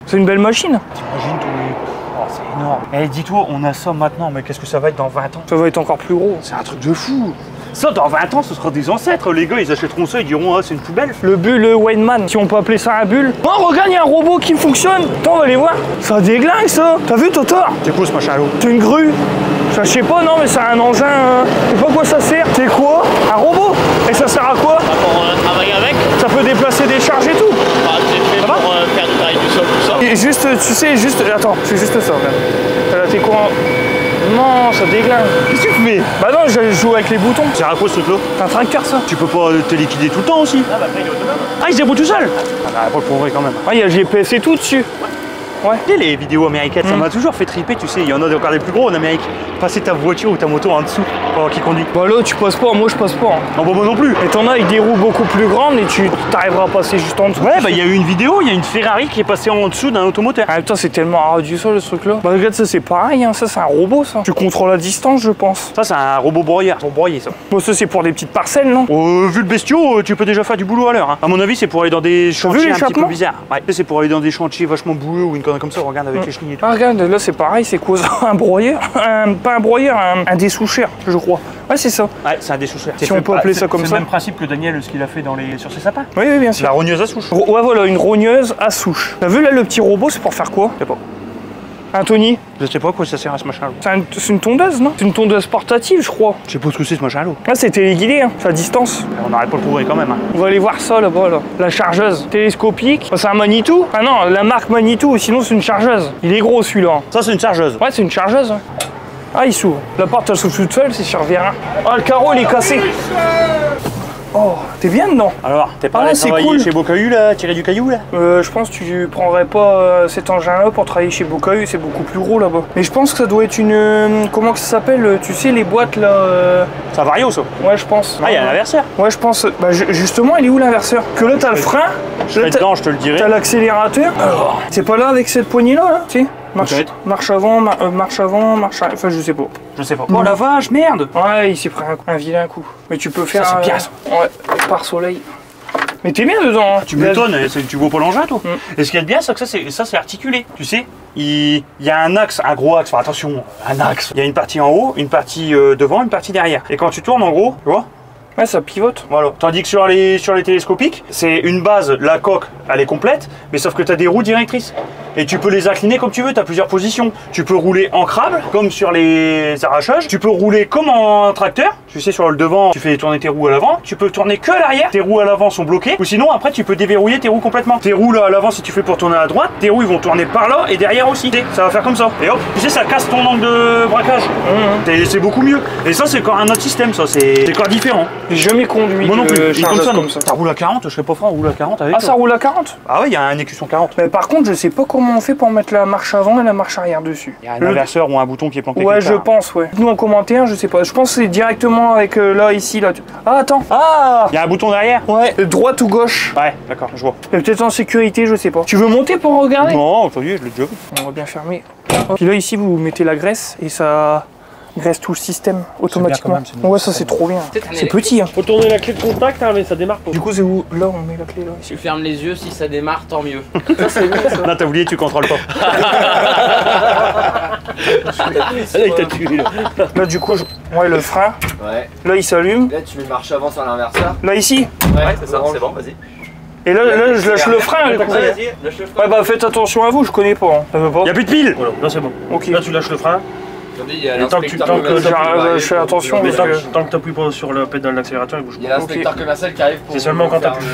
C'est une belle machine. T'imagines tous les... Oh, c'est énorme. Eh, dis-toi, on a ça maintenant, mais qu'est-ce que ça va être dans 20 ans? Ça va être encore plus gros. C'est un truc de fou. Ça, dans 20 ans, ce sera des ancêtres. Les gars, ils achèteront ça, ils diront, ah, c'est une poubelle. Le bulle Wayneman, si on peut appeler ça un bulle. Oh, regarde, il y a un robot qui fonctionne. Attends, on va aller voir. Ça déglingue, ça. T'as vu, Totor? C'est quoi ce machin à l'eau? C'est une grue. Ça, je sais pas, non, mais c'est un engin. Je sais pas quoi ça sert. C'est quoi? Un robot? Et ça sert à quoi? Pour travailler avec, Ça peut déplacer des charges et tout. c'est fait pour faire du travail du sol, tout ça. Et juste, tu sais, juste. Attends, c'est juste ça, regarde. T'as la quoi? Non, ça déglingue. Qu'est-ce que tu fais? Bah non, je joue avec les boutons. C'est à quoi ce truc-là? C'est un tracteur, ça. Tu peux pas te liquider tout le temps aussi? Ah bah après il est autonome. Ah, il se débrouille tout seul? Ah, bah, pas le progrès quand même. Ah, il y a le GPS et tout dessus. Ouais. Tu sais, les vidéos américaines, ça m'a toujours fait triper, tu sais, il y en a encore des plus gros en Amérique. Passer ta voiture ou ta moto en dessous pendant qu'il conduit. Bah là, tu passes pas, moi je passe pas. Non, bah, moi non plus. Et t'en as avec des roues beaucoup plus grandes et tu t'arriveras à passer juste en dessous. Ouais, bah il y a eu une vidéo, il y a une Ferrari qui est passée en dessous d'un automoteur. Ah putain, c'est tellement rare du sol ce truc là. Bah regarde, ça c'est pareil, hein. Ça c'est un robot ça. Tu contrôles la distance, je pense. Ça, c'est un robot broyeur, pour broyer ça. Bon, ça c'est pour des petites parcelles, non? Vu le bestiau, tu peux déjà faire du boulot à l'heure. Hein. À mon avis, c'est pour aller dans des chantiers un petit peu l'échappement bizarres. Ouais, c'est pour aller dans des chantiers vachement boueux ou une connerie comme ça, regarde avec les chenilles et tout. Ah regarde, là c'est pareil, c'est quoi ça? Un broyeur? Pas un broyeur, un dessoucheur, je crois. Ouais, c'est ça. Ouais, c'est un dessoucheur. Si on peut appeler ça comme C'est ça. le même principe que Daniel, ce qu'il a fait sur ses sapins. Oui, oui, bien sûr. La rogneuse à souche. Ouais, voilà, une rogneuse à souche. T'as vu là le petit robot, c'est pour faire quoi? Je sais pas. Un Tony? Je sais pas à quoi ça sert à ce machin à l'eau. C'est une tondeuse, non? C'est une tondeuse portative, je crois. Je sais pas ce que c'est ce machin à l'eau. Là, c'est téléguidé, hein. C'est à distance. On n'arrête pas le progrès quand même. Hein. On va aller voir ça là-bas, là. La chargeuse télescopique. Bah, c'est un Manitou. Ah non, la marque Manitou, sinon c'est une chargeuse. Il est gros celui-là. Ça, c'est une chargeuse. Ouais, c'est une chargeuse. Ouais. Ah, il s'ouvre. La porte, elle s'ouvre toute seule, c'est sur Vérin. Ah, le carreau, il est cassé. Oh, t'es bien dedans? Alors, t'es pas Ah, allé c'est travailler cool. chez Bocahu là, tirer du caillou là? Je pense que tu prendrais pas cet engin-là pour travailler chez Bocahu, c'est beaucoup plus gros là-bas. Mais je pense que ça doit être une... comment que ça s'appelle? Tu sais, les boîtes là... Ça vario ça. Ouais, je pense. Ah, il y a un inverseur. Ouais, je pense. Bah, justement, il est où l'inverseur? Que là, t'as le frein. Je serai dedans, je te le dirai. T'as l'accélérateur. C'est pas là avec cette poignée-là, là? Tu sais? Peut-être. Marche avant, marche avant, marche arrière. Enfin, je sais pas. Je sais pas. Oh la vache, merde! Ouais, il s'est pris un vilain coup. Mais tu peux faire. Ça, c'est bien, ça. Ouais, par soleil. Mais t'es bien dedans. Hein. Tu m'étonnes, tu vois pas l'engin toi. Et ce qu'il y a de bien, c'est que ça c'est articulé. Tu sais, il y a un axe, un gros axe, enfin attention, un axe. Il y a une partie en haut, une partie devant, une partie derrière. Et quand tu tournes en gros, tu vois? Ouais, ça pivote. Voilà. Tandis que sur les télescopiques, c'est une base, la coque, elle est complète, mais sauf que tu as des roues directrices. Et tu peux les incliner comme tu veux, tu as plusieurs positions. Tu peux rouler en crabe, comme sur les arrachages. Tu peux rouler comme en tracteur. Tu sais, sur le devant, tu fais tourner tes roues à l'avant. Tu peux tourner que à l'arrière. Tes roues à l'avant sont bloquées. Ou sinon, après, tu peux déverrouiller tes roues complètement. Tes roues là à l'avant, si tu fais pour tourner à droite, tes roues ils vont tourner par là et derrière aussi. Ça va faire comme ça. Et hop, tu sais, ça casse ton angle de braquage. C'est beaucoup mieux. Et ça, c'est encore un autre système, ça. C'est encore différent. J'ai jamais conduit. Moi non plus. Il chargeuse fonctionne comme ça. Ça roule à 40, je serais pas franc, on roule à 40 avec. Ah, ça roule à 40? Ah ouais, il y a un écusson 40. Mais par contre, je sais pas comment on fait pour mettre la marche avant et la marche arrière dessus. Il y a un inverseur ou un bouton qui est planqué. Ouais, quelque je part. pense, ouais. Nous en commentaire, je sais pas. Je pense que c'est directement avec là, ici, là. Ah, attends. Ah, il y a un bouton derrière. Ouais. Droite ou gauche? Ouais, d'accord, je vois. Et peut-être en sécurité, je sais pas. Tu veux monter pour regarder? Non, aujourd'hui, je l'ai déjà vu. On va bien fermer. Puis là, ici, vous mettez la graisse et ça graisse tout le système automatiquement. quand même, c'est bien. Ouais, ça c'est trop bien. C'est petit, hein. Faut tourner la clé de contact, hein, mais ça démarre pas. Du coup, c'est où? Là, on met la clé là. Ici. Tu fermes les yeux, si ça démarre, tant mieux. Ça, c'est bien, ça. Là, t'as oublié, tu contrôles pas. Là, il t'a tué. Là, du coup, ouais, le frein. Ouais. Là, il s'allume. Là, tu mets marche avant sur l'inverseur. Là, ici. Ouais, c'est ça, c'est bon, vas-y. Et là, je lâche le frein. Du coup. Vas-y, lâche le frein. Ouais, bah, faites attention à vous, je connais pas. Hein. Ça veut pas. Il y a plus de piles. Voilà, là c'est bon. Ok. Là tu lâches le frein. Attendez, il y a Et tant que tu- l'inspecteur tant que commercial qui va arriver je fais pour- attention, Mais parce que- tant que t'appuies pas sur le pédale d'accélérateur, il bouge Il y pas. a l'inspecteur commercial qui arrive pour. C'est seulement quand faire t'appuies.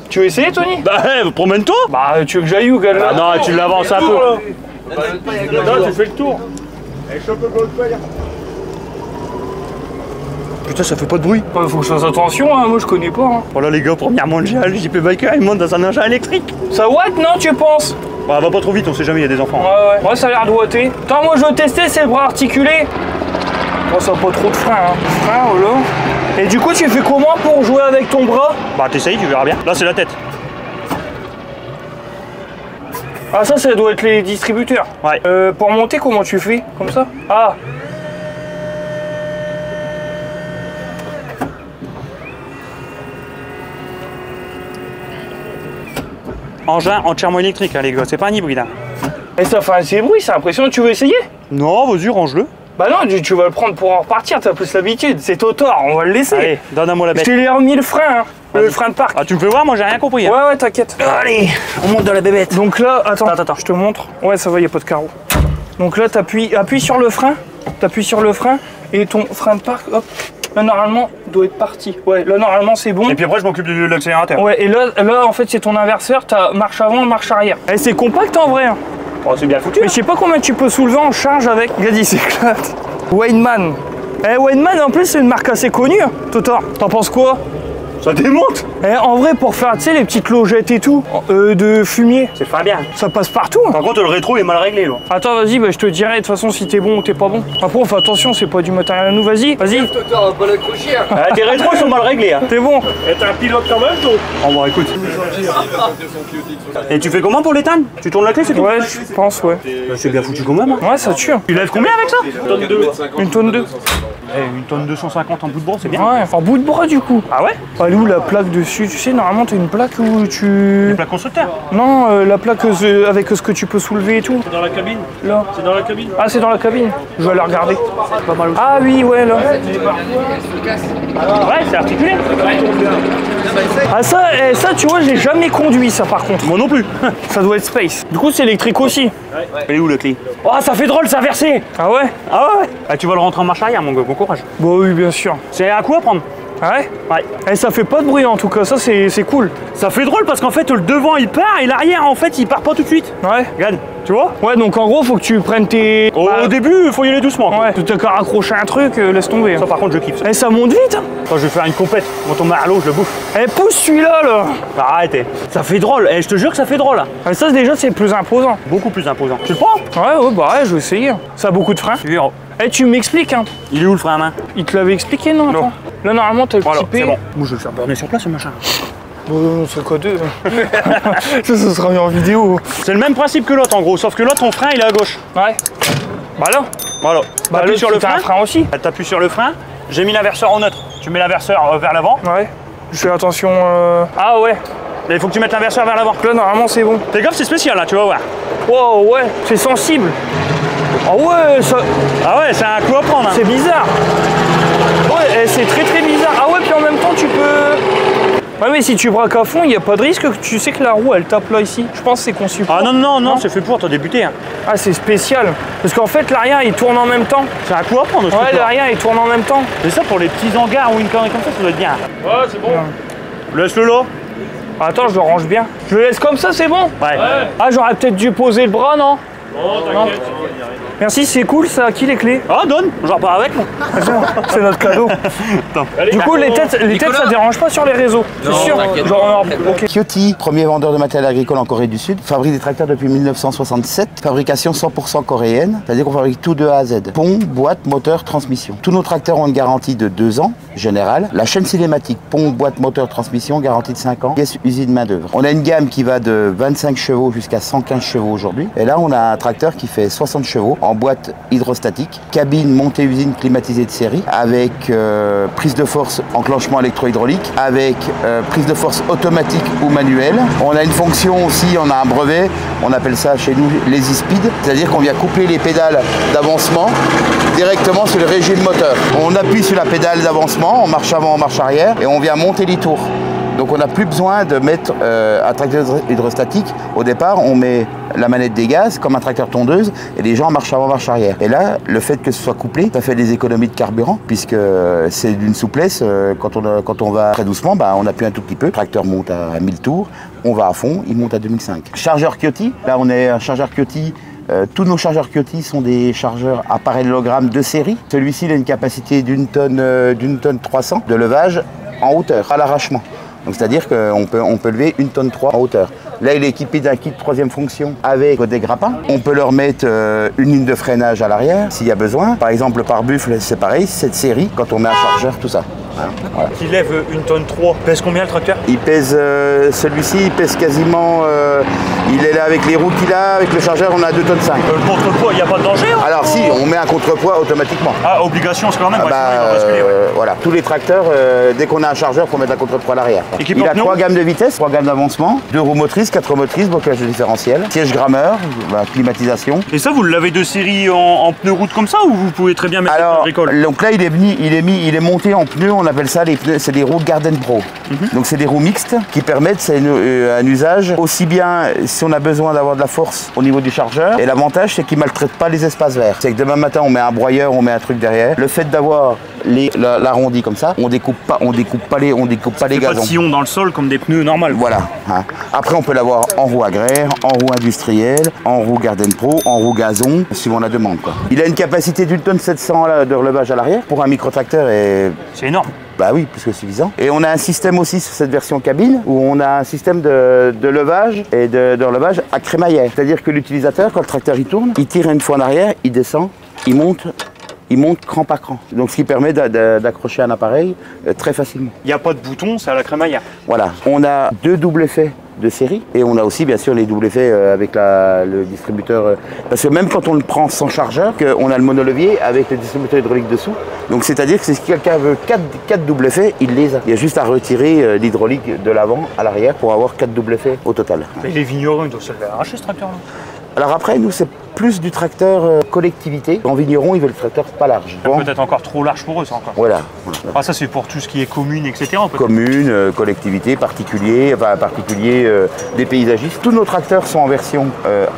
Tu veux essayer, Tony? Bah, promène-toi. Bah, tu veux que j'aille où, gars? Ah non, tu l'avances un peu. Non, tu fais le tour. Putain, ça fait pas de bruit. Ouais, faut que je fasse attention, hein. Moi, je connais pas. Hein. Voilà, les gars, premièrement, le JP Biker, il monte dans un engin électrique. Ça watt, non, tu penses? Bah, va pas trop vite, on sait jamais, il y a des enfants. Ouais, ouais. Ouais, ça a l'air de watter. Attends, moi, je veux tester, c'est le bras articulé. Oh, ça a pas trop de frein, hein. Frein, voilà. Et du coup, tu fais comment pour jouer avec ton bras? Bah, t'essayes, tu verras bien. Là, c'est la tête. Ah, ça doit être les distributeurs. Ouais. Pour monter, comment tu fais? Comme ça? Ah. engin entièrement électrique, hein, les gars, c'est pas un hybride. Hein. Et ça fait assez bruit, c'est impressionnant. Tu veux essayer? Non, vas-y, range-le. Bah non, tu vas le prendre pour en repartir, t'as plus l'habitude. C'est Totor, on va le laisser. Allez, donne-moi la Je bête. t'ai remis le frein, hein. Le frein de parc. Ah, tu me fais voir, moi j'ai rien compris. Hein. Ouais, ouais, t'inquiète. Allez, on monte dans la bébête. Donc là, attends, Attends. je te montre. Ouais, ça va, y a pas de carreau. Donc là, appuie sur le frein. T'appuies sur le frein et ton frein de parc, hop, là normalement, doit être parti. Ouais, là normalement, c'est bon. Et puis après, je m'occupe de l'accélérateur. Ouais, et là, en fait, c'est ton inverseur, t'as marche avant, marche arrière. Et c'est compact en vrai. Hein. Oh, c'est bien foutu. Mais je sais pas combien tu peux soulever en charge avec. Regarde, il s'éclate. Weinmann. Weinmann, en plus, c'est une marque assez connue. Hein. Totor, t'en penses quoi? Ça démonte. En vrai, pour faire, tu sais, les petites logettes et tout, de fumier, C'est pas bien. ça passe partout. Hein. Par contre, le rétro est mal réglé, là. Attends, vas-y, bah, je te dirai de toute façon si t'es bon ou t'es pas bon. Après, on fait attention, c'est pas du matériel à nous. Vas-y. Totor, pas l'accrocher. Ah, tes rétros, ils sont mal réglés. Hein. T'es bon. Et t'es un pilote quand même, toi? Oh, bon, écoute. Et tu fais comment pour l'éteindre? Tu tournes la clé, c'est tout? Ouais, je pense, ouais. Bah, c'est bien foutu quand même. Hein. Ouais, ça tue. Tu lèves combien avec ça? Tonne 2. Une tonne 2. Une tonne 250 en bout de bras, c'est bien. Ouais, en bout de bras du coup. Ah ouais? Elle est où la plaque dessus? Tu sais, normalement, t'as une plaque où tu. Les plaques constructeurs. Non, la plaque avec ce que tu peux soulever et tout. C'est dans la cabine? Là. C'est dans la cabine? Ah, c'est dans la cabine. Je vais aller regarder. Pas mal aussi. Ah oui, ouais, là. Ouais, c'est articulé. Ah, ça, tu vois, j'ai jamais conduit ça par contre. Moi non plus. Ça doit être space. Du coup, c'est électrique aussi. Elle est où la clé? Oh, ça fait drôle, ça versé. Ah ouais? Ah ouais? Ah, tu vas le rentrer en marche arrière, mon gars, bon courage. Bah oui, bien sûr. C'est un coup à prendre. Ah ouais? Ouais. Et ça fait pas de bruit en tout cas, ça c'est cool. Ça fait drôle parce qu'en fait, le devant il part et l'arrière, en fait, il part pas tout de suite. Ouais. Regarde, tu vois? Ouais, donc en gros, faut que tu prennes tes. Au début, il faut y aller doucement. Ouais, t'as qu'à raccrocher un truc, laisse tomber. Ça, par contre, je kiffe. Ça. Et ça monte vite. Hein. Quand je vais faire une compète, quand on met à l'eau, je le bouffe. Eh, pousse celui-là là. Arrêtez. Ça fait drôle. Et je te jure que ça fait drôle. Là. Et ça, déjà, c'est le plus imposant. Beaucoup plus imposant. Tu le prends? Ouais, bah ouais, je vais essayer. Ça a beaucoup de freins. Sûr. Eh, tu m'expliques, hein. Il est où le frein à main? Il te l'avait expliqué, non? Non. Attends. Là, normalement, t'as le Voilà, petit P. c'est bon. Moi, je vais le faire burner sur place, ce machin. Bon, c'est quoi deux? Ça sera mis en vidéo. C'est le même principe que l'autre, en gros. Sauf que l'autre, ton frein, il est à gauche. Ouais. Bah là. Voilà. Bah T'appuies là, sur le t'as frein. un frein aussi. T'appuies sur le frein. J'ai mis l'inverseur en neutre. Tu mets l'inverseur vers l'avant. Ouais. Je fais attention. Ah ouais. Là, il faut que tu mettes l'inverseur vers l'avant. Là, normalement, c'est bon. Fais gaffe, c'est spécial, là, tu vas voir. Wow, ouais. C'est sensible. Ah ouais, ça. Ah ouais, c'est un coup à prendre. Hein. C'est bizarre. Ouais, c'est très très bizarre. Ah ouais, puis en même temps, tu peux. Ouais, mais si tu braques à fond, il n'y a pas de risque que tu sais que la roue elle tape là ici. Je pense que c'est conçu pour. Ah non, c'est fait pour, t'as débuté. Hein. Ah, c'est spécial. Parce qu'en fait, l'arrière il tourne en même temps. C'est un coup à prendre, ce Ouais, truc-là. l'arrière il tourne en même temps. C'est ça pour les petits hangars ou une connerie comme ça doit être bien. Ouais, c'est bon. Laisse-le là. Attends, je le range bien. Je le laisse comme ça, c'est bon? Ouais. Ah, j'aurais peut-être dû poser le bras, non? Oh, t'inquiète. Merci, c'est cool, ça. À qui les clés? Ah, donne, je repars avec moi. C'est notre cadeau. Du coup, les têtes, ça dérange pas sur les réseaux. C'est sûr. t'inquiète. Genre, ok. Kyoto, premier vendeur de matériel agricole en Corée du Sud, fabrique des tracteurs depuis 1967, fabrication 100% coréenne, c'est-à-dire qu'on fabrique tout de A à Z. Pont, boîte, moteur, transmission. Tous nos tracteurs ont une garantie de 2 ans, générale. La chaîne cinématique, pont, boîte, moteur, transmission, garantie de 5 ans, pièce usine main-d'œuvre. On a une gamme qui va de 25 chevaux jusqu'à 115 chevaux aujourd'hui. Et là, on a un tracteur qui fait 60 chevaux en boîte hydrostatique, cabine montée usine climatisée de série, avec prise de force enclenchement électro-hydraulique, avec prise de force automatique ou manuelle. On a une fonction aussi, on a un brevet, on appelle ça chez nous l'Easy Speed, c'est-à-dire qu'on vient coupler les pédales d'avancement directement sur le régime moteur. On appuie sur la pédale d'avancement, en marche avant, en marche arrière, et on vient monter les tours. Donc on n'a plus besoin de mettre un tracteur hydrostatique. Au départ, on met la manette des gaz comme un tracteur tondeuse et les gens marchent avant, marche arrière. Et là, le fait que ce soit couplé, ça fait des économies de carburant puisque c'est d'une souplesse. Quand on va très doucement, bah, on appuie un tout petit peu. Le tracteur monte à 1000 tours, on va à fond, il monte à 2005. Chargeur Kyoto, là on est un chargeur Kyoto. Tous nos chargeurs Kyoto sont des chargeurs à parallélogramme de série. Celui-ci il a une capacité d'une tonne 300 de levage en hauteur, à l'arrachement. C'est-à-dire qu'on peut lever 1,3 tonne en hauteur. Là, il est équipé d'un kit 3e fonction avec des grappins. On peut leur mettre une ligne de freinage à l'arrière s'il y a besoin. Par exemple, le pare-buffle, c'est pareil, cette série, quand on met un chargeur, tout ça. hein, voilà. Qui lève une tonne 3. Pèse combien le tracteur? Il pèse, celui-ci, il pèse quasiment, il est là avec les roues qu'il a, avec le chargeur, on a 2 tonnes 5. Le contrepoids, il n'y a pas de danger hein? Alors si, on met un contrepoids automatiquement. Ah, obligation, c'est quand même. Ah ouais, bah, sinon, il va basculer, ouais. voilà, tous les tracteurs, dès qu'on a un chargeur, il faut mettre un contrepoids à l'arrière. Équipement Il a pneu 3 gammes de vitesse, 3 gammes d'avancement, 2 roues motrices, 4 roues motrices, blocage de différentiel, siège grammeur, climatisation. Et ça, vous l'avez de série en pneu route comme ça ou vous pouvez très bien mettre des pneus Alors, agricole? donc là, il est monté en pneus, on appelle ça les pneus, c'est des roues Garden Pro. Donc c'est des roues mixtes qui permettent, c'est un usage aussi bien si on a besoin d'avoir de la force au niveau du chargeur. Et l'avantage, c'est qu'ils ne maltraitent pas les espaces verts. C'est que demain matin, on met un broyeur, on met un truc derrière. Le fait d'avoir l'arrondi comme ça, on découpe pas les Pas de gazons. sillon dans le sol comme des pneus normaux. Voilà. Hein. Après, on peut l'avoir en roue agraire, en roue industrielle, en roue Garden Pro, en roue gazon, suivant la demande, quoi. Il a une capacité d'une tonne 700 de relevage à l'arrière pour un micro-tracteur et C'est énorme. bah oui, plus que suffisant. Et on a un système aussi sur cette version cabine où on a un système de levage et de relevage à crémaillère. C'est-à-dire que l'utilisateur, quand le tracteur il tourne, il tire une fois en arrière, il descend, il monte cran par cran. Donc ce qui permet d'accrocher un appareil très facilement. Il n'y a pas de bouton, c'est à la crémaillère. Voilà. On a 2 doubles effets de série et on a aussi bien sûr les doubles effets avec le distributeur. Parce que même quand on le prend sans chargeur, on a le monolevier avec le distributeur hydraulique dessous. Donc c'est-à-dire que si quelqu'un veut 4 doubles effets, il les a. Il y a juste à retirer l'hydraulique de l'avant à l'arrière pour avoir 4 doubles effets au total. Mais les vignerons, ils doivent se le faire arracher ce tracteur-là. Alors après, nous, c'est plus du tracteur collectivité. En vigneron, ils veulent le tracteur pas large. Bon, Peut-être encore trop large pour eux, ça encore. voilà. Ah, ça, c'est pour tout ce qui est commune, etc. peut-être. Commune, collectivité, particulier, des paysagistes. Tous nos tracteurs sont en version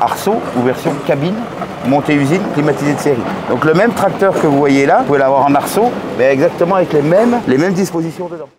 arceau ou version cabine, montée usine, climatisée de série. Donc le même tracteur que vous voyez là, vous pouvez l'avoir en arceau, mais exactement avec les mêmes dispositions dedans.